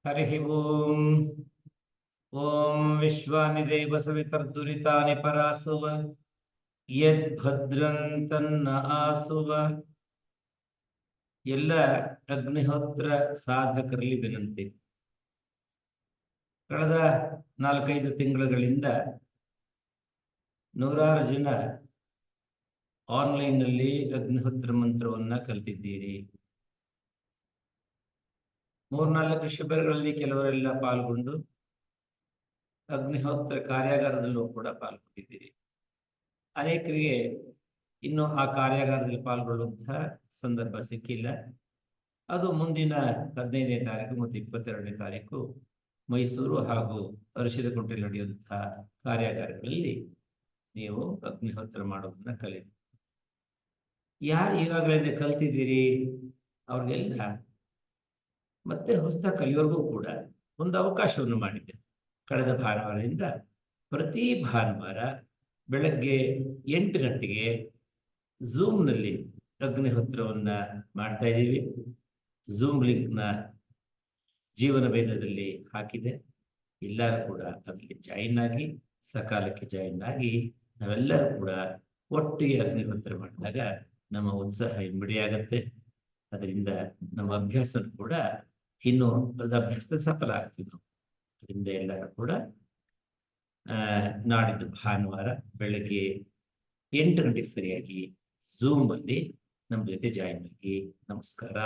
हरि ओम ओम विश्वानि देव सवितर्दुरितानि परासुव यद्भद्रं तन्न आसुव ಎಲ್ಲ ಅಗ್ನಿಹೋತ್ರ ಸಾಧಕರಲ್ಲಿ ವಿನಂತಿ. ಕಳೆದ 4-5 ತಿಂಗಳುಗಳಿಂದ ನೂರಾರು ಜನ ಆನ್ಲೈನ್ನಲ್ಲಿ ಅಗ್ನಿಹೋತ್ರ ಮಂತ್ರವನ್ನು ಕಲಿತಿದ್ದೀರಿ. 3-4 ಶಿಬಿರಗಳಲ್ಲಿ ಕೆಲವರೆಲ್ಲ ಪಾಲ್ಗೊಂಡು ಅಗ್ನಿಹೋತ್ರ ಕಾರ್ಯಾಗಾರದಲ್ಲೂ ಕೂಡ ಪಾಲ್ಗೊಂಡಿದ್ದೀರಿ. ಅನೇಕರಿಗೆ ಇನ್ನು ಆ ಕಾರ್ಯಾಗಾರದಲ್ಲಿ ಪಾಲ್ಗೊಳ್ಳುವಂತಹ ಸಂದರ್ಭ ಸಿಕ್ಕಿಲ್ಲ. ಅದು ಮುಂದಿನ 15ನೇ ತಾರೀಕು ಮತ್ತು 22ನೇ ತಾರೀಕು ಮೈಸೂರು ಹಾಗೂ ಅರಿಶಿನಗುಂಟೆಯಲ್ಲಿ ನಡೆಯುವಂತಹ ಕಾರ್ಯಾಗಾರಗಳಲ್ಲಿ ನೀವು ಅಗ್ನಿಹೋತ್ರ ಮಾಡೋದನ್ನ ಕಲಿಯಿರಿ. ಯಾರು ಈಗಾಗಲೇ ಕಲ್ತಿದ್ದೀರಿ ಅವ್ರಿಗೆಲ್ಲ ಮತ್ತೆ ಹೊಸ ಕಲಿಯೋರ್ಗೂ ಕೂಡ ಒಂದು ಅವಕಾಶವನ್ನು ಮಾಡಿದೆ. ಕಳೆದ ಭಾನುವಾರದಿಂದ ಪ್ರತಿ ಭಾನುವಾರ ಬೆಳಗ್ಗೆ 8 ಗಂಟೆಗೆ ಝೂಮ್ನಲ್ಲಿ ಅಗ್ನಿಹೋತ್ರವನ್ನು ಮಾಡ್ತಾ ಇದ್ದೀವಿ. ಝೂಮ್ ಲಿಂಕ್ನ ಜೀವನ ವೇದದಲ್ಲಿ ಹಾಕಿದೆ. ಎಲ್ಲರೂ ಕೂಡ ಅದರಲ್ಲಿ ಜಾಯಿನ್ ಆಗಿ ಸಕಾಲಕ್ಕೆ ಜಾಯಿನ್ ಆಗಿ ನಾವೆಲ್ಲರೂ ಕೂಡ ಒಟ್ಟಿಗೆ ಅಗ್ನಿಹೋತ್ರ ಮಾಡಿದಾಗ ನಮ್ಮ ಉತ್ಸಾಹ ಇಮ್ಮಡಿಯಾಗತ್ತೆ. ಅದರಿಂದ ನಮ್ಮ ಅಭ್ಯಾಸ ಕೂಡ ಇನ್ನು ಅದು ಅಭ್ಯಾಸದ ಸಫಲ ಆಗ್ತೀವಿ ನಾವು. ಅದರಿಂದ ಎಲ್ಲರೂ ಕೂಡ ನಾಡಿದ್ದು ಭಾನುವಾರ ಬೆಳಗ್ಗೆ 8 ಗಂಟೆಗೆ ಸರಿಯಾಗಿ ಝೂಮ್ ಅಲ್ಲಿ ನಮ್ಮ ಜೊತೆ ಜಾಯಿನ್ ಆಗಿ. ನಮಸ್ಕಾರ.